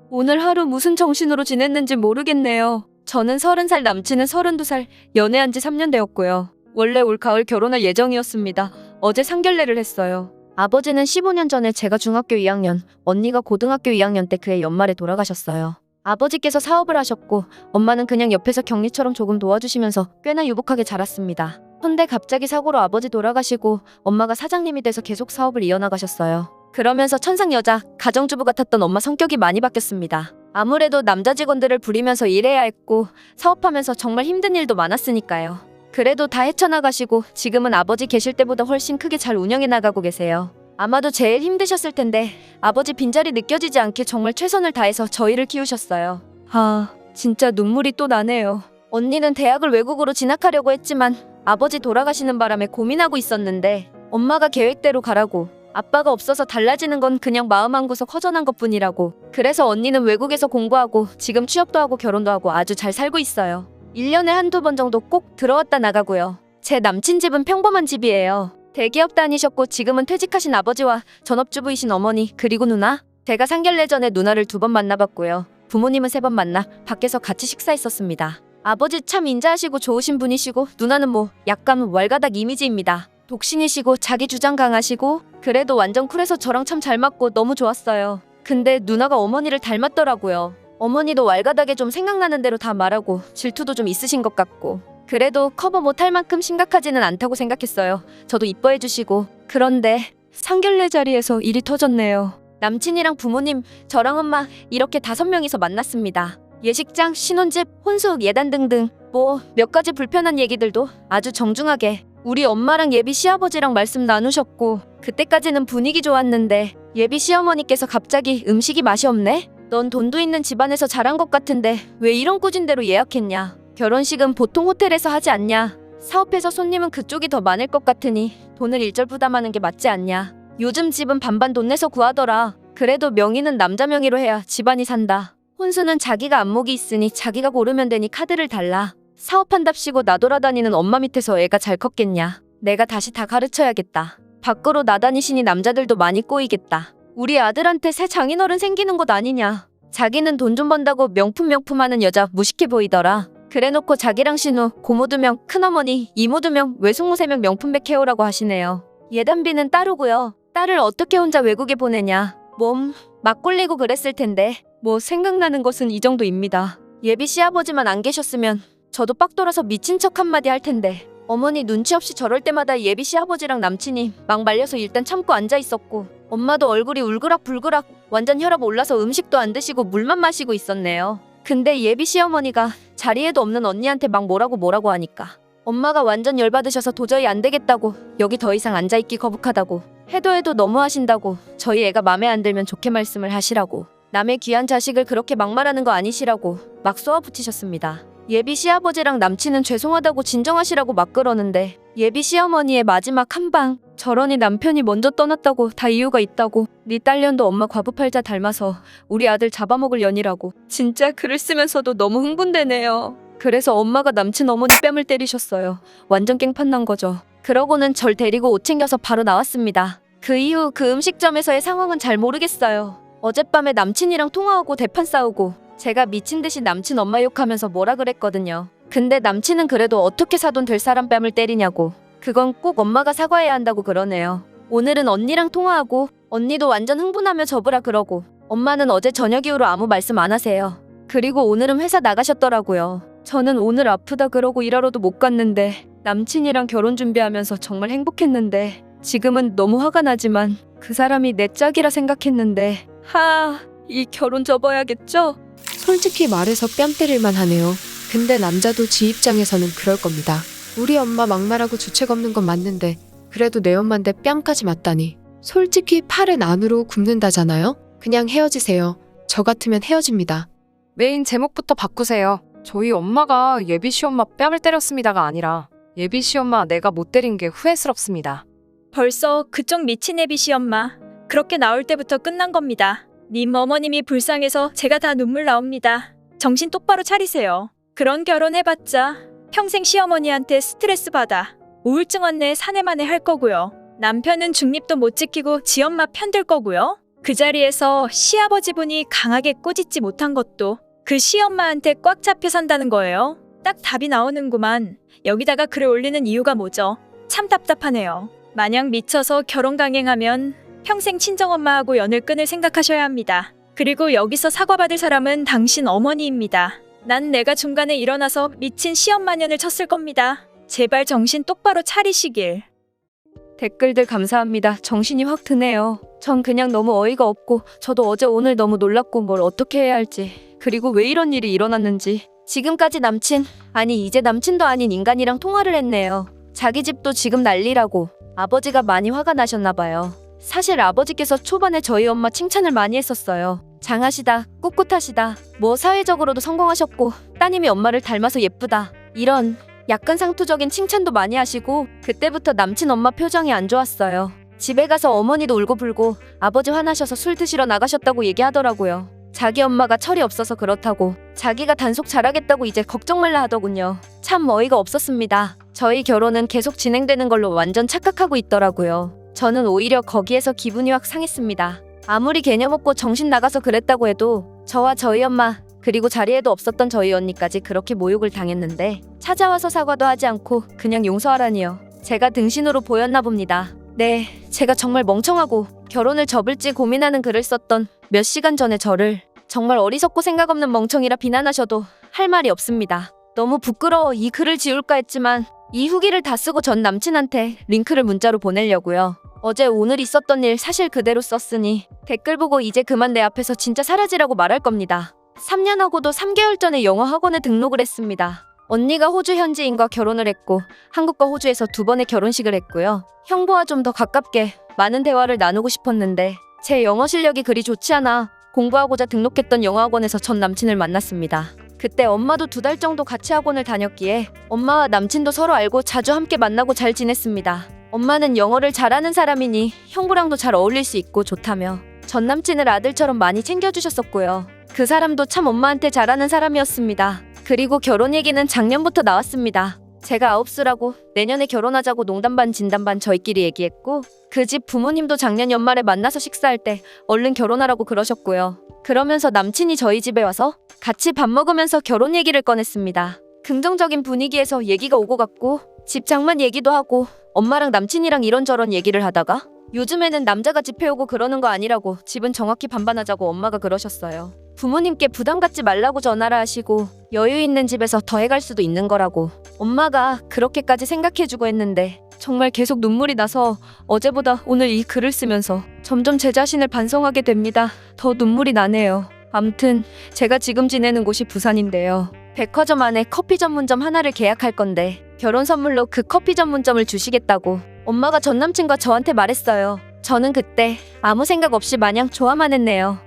오늘 하루 무슨 정신으로 지냈는지 모르겠네요. 저는 30살, 남친은 32살, 연애한 지 3년 되었고요. 원래 올 가을 결혼할 예정이었습니다. 어제 상견례를 했어요. 아버지는 15년 전에 제가 중학교 2학년, 언니가 고등학교 2학년 때 그해 연말에 돌아가셨어요. 아버지께서 사업을 하셨고 엄마는 그냥 옆에서 격리처럼 조금 도와주시면서 꽤나 유복하게 자랐습니다. 근데 갑자기 사고로 아버지 돌아가시고 엄마가 사장님이 돼서 계속 사업을 이어나가셨어요. 그러면서 천상여자, 가정주부 같았던 엄마 성격이 많이 바뀌었습니다. 아무래도 남자 직원들을 부리면서 일해야 했고 사업하면서 정말 힘든 일도 많았으니까요. 그래도 다 헤쳐나가시고 지금은 아버지 계실 때보다 훨씬 크게 잘 운영해 나가고 계세요. 아마도 제일 힘드셨을 텐데 아버지 빈자리 느껴지지 않게 정말 최선을 다해서 저희를 키우셨어요. 진짜 눈물이 또 나네요. 언니는 대학을 외국으로 진학하려고 했지만 아버지 돌아가시는 바람에 고민하고 있었는데 엄마가 계획대로 가라고, 아빠가 없어서 달라지는 건 그냥 마음 한구석 허전한 것뿐이라고. 그래서 언니는 외국에서 공부하고 지금 취업도 하고 결혼도 하고 아주 잘 살고 있어요. 1년에 한두 번 정도 꼭 들어왔다 나가고요. 제 남친 집은 평범한 집이에요. 대기업 다니셨고 지금은 퇴직하신 아버지와 전업주부이신 어머니, 그리고 누나. 제가 상견례 전에 누나를 2번 만나봤고요. 부모님은 3번 만나 밖에서 같이 식사했었습니다. 아버지 참 인자하시고 좋으신 분이시고 누나는 약간 왈가닥 이미지입니다. 독신이시고 자기 주장 강하시고 그래도 완전 쿨해서 저랑 참 잘 맞고 너무 좋았어요. 근데 누나가 어머니를 닮았더라고요. 어머니도 왈가닥에 좀 생각나는 대로 다 말하고 질투도 좀 있으신 것 같고. 그래도 커버 못할 만큼 심각하지는 않다고 생각했어요. 저도 이뻐해 주시고. 그런데 상견례 자리에서 일이 터졌네요. 남친이랑 부모님, 저랑 엄마 이렇게 5명이서 만났습니다. 예식장, 신혼집, 혼수, 예단 등등 몇 가지 불편한 얘기들도 아주 정중하게 우리 엄마랑 예비 시아버지랑 말씀 나누셨고, 그때까지는 분위기 좋았는데 예비 시어머니께서 갑자기 음식이 맛이 없네? 넌 돈도 있는 집안에서 자란 것 같은데 왜 이런 꾸진 대로 예약했냐? 결혼식은 보통 호텔에서 하지 않냐? 사업해서 손님은 그쪽이 더 많을 것 같으니 돈을 일절 부담하는 게 맞지 않냐? 요즘 집은 반반 돈 내서 구하더라. 그래도 명의는 남자 명의로 해야 집안이 산다. 혼수는 자기가 안목이 있으니 자기가 고르면 되니 카드를 달라. 사업한답시고 나돌아다니는 엄마 밑에서 애가 잘 컸겠냐? 내가 다시 다 가르쳐야겠다. 밖으로 나다니시니 남자들도 많이 꼬이겠다. 우리 아들한테 새 장인어른 생기는 것 아니냐? 자기는 돈 좀 번다고 명품 하는 여자 무식해 보이더라. 그래놓고 자기랑 신우, 고모 2명, 큰어머니, 이모 2명, 외숙모 3명 명품백 해오라고 하시네요. 예단비는 따르고요. 딸을 어떻게 혼자 외국에 보내냐? 막 꼴리고 그랬을 텐데 생각나는 것은 이 정도입니다. 예비 시아버지만 안 계셨으면 저도 빡 돌아서 미친 척 한마디 할 텐데 어머니 눈치 없이 저럴 때마다 예비 시아버지랑 남친이 막 말려서 일단 참고 앉아 있었고, 엄마도 얼굴이 울그락불그락 완전 혈압 올라서 음식도 안 드시고 물만 마시고 있었네요. 근데 예비 시어머니가 자리에도 없는 언니한테 막 뭐라고 하니까 엄마가 완전 열받으셔서 도저히 안 되겠다고, 여기 더 이상 앉아있기 거북하다고, 해도 너무하신다고, 저희 애가 맘에 안 들면 좋게 말씀을 하시라고, 남의 귀한 자식을 그렇게 막말하는 거 아니시라고 막 쏘아붙이셨습니다. 예비 시아버지랑 남친은 죄송하다고 진정하시라고 막 그러는데 예비 시어머니의 마지막 한방, 저러니 남편이 먼저 떠났다고 다 이유가 있다고, 네 딸년도 엄마 과부팔자 닮아서 우리 아들 잡아먹을 년이라고. 진짜 글을 쓰면서도 너무 흥분되네요. 그래서 엄마가 남친 어머니 뺨을 때리셨어요. 완전 깽판 난 거죠. 그러고는 절 데리고 옷 챙겨서 바로 나왔습니다. 그 이후 그 음식점에서의 상황은 잘 모르겠어요. 어젯밤에 남친이랑 통화하고 대판 싸우고 제가 미친듯이 남친 엄마 욕하면서 뭐라 그랬거든요. 근데 남친은 그래도 어떻게 사돈 될 사람 뺨을 때리냐고, 그건 꼭 엄마가 사과해야 한다고 그러네요. 오늘은 언니랑 통화하고 언니도 완전 흥분하며 접으라 그러고, 엄마는 어제 저녁 이후로 아무 말씀 안 하세요. 그리고 오늘은 회사 나가셨더라고요. 저는 오늘 아프다 그러고 일하러도 못 갔는데 남친이랑 결혼 준비하면서 정말 행복했는데 지금은 너무 화가 나지만 그 사람이 내 짝이라 생각했는데 이 결혼 접어야겠죠? 솔직히 말해서 뺨 때릴만 하네요. 근데 남자도 지 입장에서는 그럴 겁니다. 우리 엄마 막말하고 주책 없는 건 맞는데 그래도 내 엄마인데 뺨까지 맞다니. 솔직히 팔은 안으로 굽는다잖아요? 그냥 헤어지세요. 저 같으면 헤어집니다. 메인 제목부터 바꾸세요. 저희 엄마가 예비 시엄마 뺨을 때렸습니다가 아니라 예비 시엄마 내가 못 때린 게 후회스럽습니다. 벌써 그쪽 미친 애비 시엄마 그렇게 나올 때부터 끝난 겁니다. 님 어머님이 불쌍해서 제가 다 눈물 나옵니다. 정신 똑바로 차리세요. 그런 결혼 해봤자 평생 시어머니한테 스트레스 받아 우울증 왔네 사내만에 할 거고요. 남편은 중립도 못 지키고 지 엄마 편들 거고요. 그 자리에서 시아버지분이 강하게 꼬집지 못한 것도 그 시엄마한테 꽉 잡혀 산다는 거예요. 딱 답이 나오는구만. 여기다가 글을 올리는 이유가 뭐죠? 참 답답하네요. 마냥 미쳐서 결혼 강행하면 평생 친정엄마하고 연을 끊을 생각하셔야 합니다. 그리고 여기서 사과받을 사람은 당신 어머니입니다. 난 내가 중간에 일어나서 미친 시엄마년을 쳤을 겁니다. 제발 정신 똑바로 차리시길. 댓글들 감사합니다. 정신이 확 드네요. 전 그냥 너무 어이가 없고 저도 어제 오늘 너무 놀랐고 뭘 어떻게 해야 할지 그리고 왜 이런 일이 일어났는지 지금까지 남친 아니 이제 남친도 아닌 인간이랑 통화를 했네요. 자기 집도 지금 난리라고 아버지가 많이 화가 나셨나 봐요. 사실 아버지께서 초반에 저희 엄마 칭찬을 많이 했었어요. 장하시다, 꿋꿋하시다, 뭐 사회적으로도 성공하셨고 따님이 엄마를 닮아서 예쁘다 이런 약간 상투적인 칭찬도 많이 하시고 그때부터 남친 엄마 표정이 안 좋았어요. 집에 가서 어머니도 울고불고 아버지 화나셔서 술 드시러 나가셨다고 얘기하더라고요. 자기 엄마가 철이 없어서 그렇다고 자기가 단속 잘하겠다고 이제 걱정 말라 하더군요. 참 어이가 없었습니다. 저희 결혼은 계속 진행되는 걸로 완전 착각하고 있더라고요. 저는 오히려 거기에서 기분이 확 상했습니다. 아무리 개념 없고 정신 나가서 그랬다고 해도 저와 저희 엄마 그리고 자리에도 없었던 저희 언니까지 그렇게 모욕을 당했는데 찾아와서 사과도 하지 않고 그냥 용서하라니요. 제가 등신으로 보였나 봅니다. 네, 제가 정말 멍청하고 결혼을 접을지 고민하는 글을 썼던 몇 시간 전에 저를 정말 어리석고 생각 없는 멍청이라 비난하셔도 할 말이 없습니다. 너무 부끄러워 이 글을 지울까 했지만 이 후기를 다 쓰고 전 남친한테 링크를 문자로 보내려고요. 어제 오늘 있었던 일 사실 그대로 썼으니 댓글 보고 이제 그만 내 앞에서 진짜 사라지라고 말할 겁니다. 3년하고도 3개월 전에 영어 학원에 등록을 했습니다. 언니가 호주 현지인과 결혼을 했고 한국과 호주에서 2번의 결혼식을 했고요. 형부와 좀 더 가깝게 많은 대화를 나누고 싶었는데 제 영어 실력이 그리 좋지 않아 공부하고자 등록했던 영어 학원에서 전 남친을 만났습니다. 그때 엄마도 2달 정도 같이 학원을 다녔기에 엄마와 남친도 서로 알고 자주 함께 만나고 잘 지냈습니다. 엄마는 영어를 잘하는 사람이니 형부랑도 잘 어울릴 수 있고 좋다며 전 남친을 아들처럼 많이 챙겨주셨었고요. 그 사람도 참 엄마한테 잘하는 사람이었습니다. 그리고 결혼 얘기는 작년부터 나왔습니다. 제가 아홉수라고 내년에 결혼하자고 농담 반 진담 반 저희끼리 얘기했고 그 집 부모님도 작년 연말에 만나서 식사할 때 얼른 결혼하라고 그러셨고요. 그러면서 남친이 저희 집에 와서 같이 밥 먹으면서 결혼 얘기를 꺼냈습니다. 긍정적인 분위기에서 얘기가 오고 갔고 집 장만 얘기도 하고 엄마랑 남친이랑 이런저런 얘기를 하다가 요즘에는 남자가 집 해오고 그러는 거 아니라고 집은 정확히 반반하자고 엄마가 그러셨어요. 부모님께 부담 갖지 말라고 전화를 하시고 여유 있는 집에서 더 해갈 수도 있는 거라고 엄마가 그렇게까지 생각해주고 했는데 정말 계속 눈물이 나서 어제보다 오늘 이 글을 쓰면서 점점 제 자신을 반성하게 됩니다. 더 눈물이 나네요. 암튼 제가 지금 지내는 곳이 부산인데요. 백화점 안에 커피 전문점 하나를 계약할 건데 결혼 선물로 그 커피 전문점을 주시겠다고 엄마가 전 남친과 저한테 말했어요. 저는 그때 아무 생각 없이 마냥 좋아만 했네요.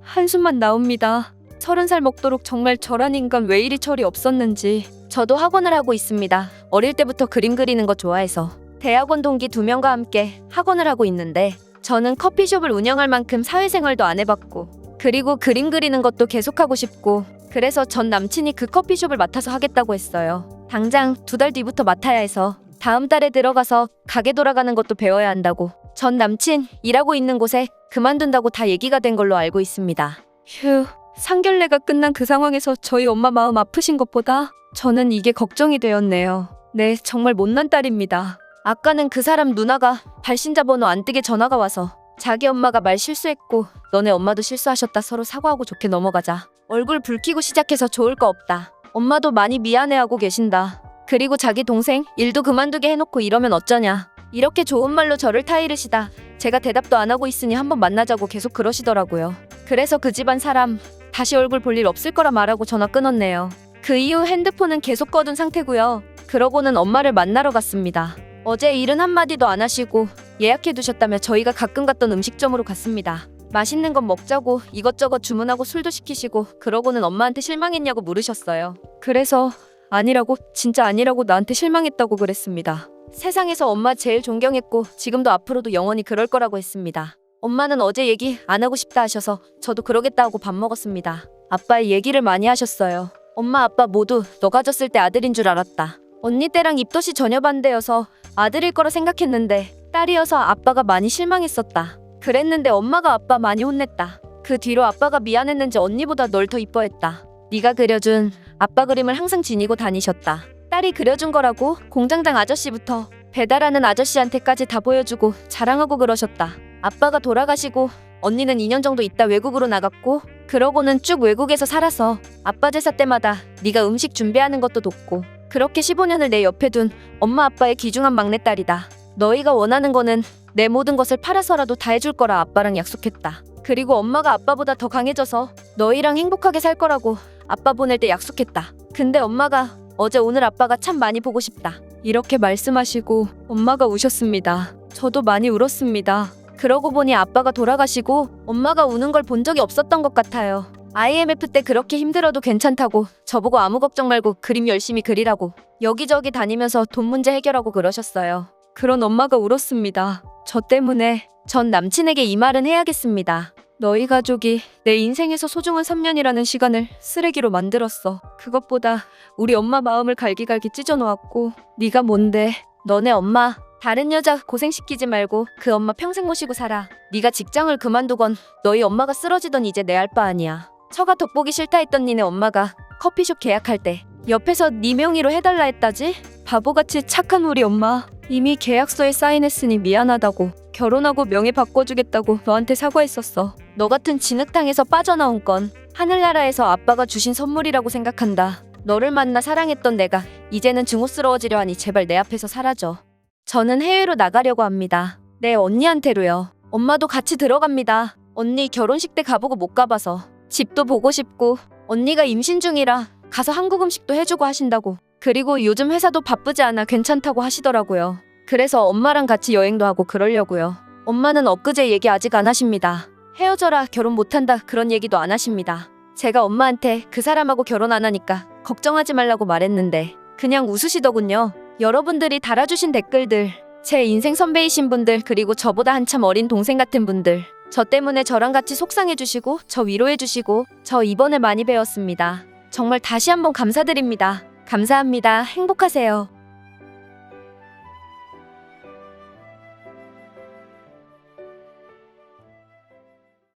한숨만 나옵니다. 30살 먹도록 정말 저란 인간 왜 이리 철이 없었는지. 저도 학원을 하고 있습니다. 어릴 때부터 그림 그리는 거 좋아해서 대학원 동기 2명과 함께 학원을 하고 있는데 저는 커피숍을 운영할 만큼 사회생활도 안 해봤고 그리고 그림 그리는 것도 계속하고 싶고 그래서 전 남친이 그 커피숍을 맡아서 하겠다고 했어요. 당장 2달 뒤부터 맡아야 해서 다음 달에 들어가서 가게 돌아가는 것도 배워야 한다고 전 남친 일하고 있는 곳에 그만둔다고 다 얘기가 된 걸로 알고 있습니다. 휴, 상견례가 끝난 그 상황에서 저희 엄마 마음 아프신 것보다 저는 이게 걱정이 되었네요. 네, 정말 못난 딸입니다. 아까는 그 사람 누나가 발신자 번호 안 뜨게 전화가 와서 자기 엄마가 말 실수했고 너네 엄마도 실수하셨다 서로 사과하고 좋게 넘어가자. 얼굴 붉히고 시작해서 좋을 거 없다. 엄마도 많이 미안해하고 계신다. 그리고 자기 동생 일도 그만두게 해놓고 이러면 어쩌냐. 이렇게 좋은 말로 저를 타이르시다. 제가 대답도 안 하고 있으니 한번 만나자고 계속 그러시더라고요. 그래서 그 집안 사람 다시 얼굴 볼 일 없을 거라 말하고 전화 끊었네요. 그 이후 핸드폰은 계속 꺼둔 상태고요. 그러고는 엄마를 만나러 갔습니다. 어제 일은 한마디도 안 하시고 예약해두셨다며 저희가 가끔 갔던 음식점으로 갔습니다. 맛있는 건 먹자고 이것저것 주문하고 술도 시키시고 그러고는 엄마한테 실망했냐고 물으셨어요. 그래서 아니라고 진짜 아니라고 나한테 실망했다고 그랬습니다. 세상에서 엄마 제일 존경했고 지금도 앞으로도 영원히 그럴 거라고 했습니다. 엄마는 어제 얘기 안 하고 싶다 하셔서 저도 그러겠다 하고 밥 먹었습니다. 아빠의 얘기를 많이 하셨어요. 엄마 아빠 모두 너 가졌을 때 아들인 줄 알았다. 언니 때랑 입덧이 전혀 반대여서 아들일 거라 생각했는데 딸이어서 아빠가 많이 실망했었다. 그랬는데 엄마가 아빠 많이 혼냈다. 그 뒤로 아빠가 미안했는지 언니보다 널 더 이뻐했다. 네가 그려준 아빠 그림을 항상 지니고 다니셨다. 딸이 그려준 거라고 공장장 아저씨부터 배달하는 아저씨한테까지 다 보여주고 자랑하고 그러셨다. 아빠가 돌아가시고 언니는 2년 정도 있다 외국으로 나갔고 그러고는 쭉 외국에서 살아서 아빠 제사 때마다 네가 음식 준비하는 것도 돕고 그렇게 15년을 내 옆에 둔 엄마 아빠의 귀중한 막내딸이다. 너희가 원하는 거는 내 모든 것을 팔아서라도 다 해줄 거라 아빠랑 약속했다. 그리고 엄마가 아빠보다 더 강해져서 너희랑 행복하게 살 거라고 아빠 보낼 때 약속했다. 근데 엄마가 어제 오늘 아빠가 참 많이 보고 싶다. 이렇게 말씀하시고 엄마가 우셨습니다. 저도 많이 울었습니다. 그러고 보니 아빠가 돌아가시고 엄마가 우는 걸 본 적이 없었던 것 같아요. IMF 때 그렇게 힘들어도 괜찮다고 저보고 아무 걱정 말고 그림 열심히 그리라고 여기저기 다니면서 돈 문제 해결하고 그러셨어요. 그런 엄마가 울었습니다. 저 때문에 전 남친에게 이 말은 해야겠습니다. 너희 가족이 내 인생에서 소중한 3년이라는 시간을 쓰레기로 만들었어. 그것보다 우리 엄마 마음을 갈기갈기 찢어놓았고 네가 뭔데? 너네 엄마 다른 여자 고생시키지 말고 그 엄마 평생 모시고 살아. 네가 직장을 그만두건 너희 엄마가 쓰러지던 이제 내 알 바 아니야. 처가 덕보기 싫다 했던 니네 엄마가 커피숍 계약할 때 옆에서 네 명의로 해달라 했다지? 바보같이 착한 우리 엄마. 이미 계약서에 사인했으니 미안하다고 결혼하고 명예 바꿔주겠다고 너한테 사과했었어. 너 같은 진흙탕에서 빠져나온 건 하늘나라에서 아빠가 주신 선물이라고 생각한다. 너를 만나 사랑했던 내가 이제는 증오스러워지려 하니 제발 내 앞에서 사라져. 저는 해외로 나가려고 합니다. 내 언니한테로요. 엄마도 같이 들어갑니다. 언니 결혼식 때 가보고 못 가봐서 집도 보고 싶고 언니가 임신 중이라 가서 한국 음식도 해주고 하신다고. 그리고 요즘 회사도 바쁘지 않아 괜찮다고 하시더라고요. 그래서 엄마랑 같이 여행도 하고 그러려고요. 엄마는 엊그제 얘기 아직 안 하십니다. 헤어져라 결혼 못한다 그런 얘기도 안 하십니다. 제가 엄마한테 그 사람하고 결혼 안 하니까 걱정하지 말라고 말했는데 그냥 웃으시더군요. 여러분들이 달아주신 댓글들, 제 인생 선배이신 분들 그리고 저보다 한참 어린 동생 같은 분들 저 때문에 저랑 같이 속상해주시고 저 위로해주시고 저 이번에 많이 배웠습니다. 정말 다시 한번 감사드립니다. 감사합니다. 행복하세요.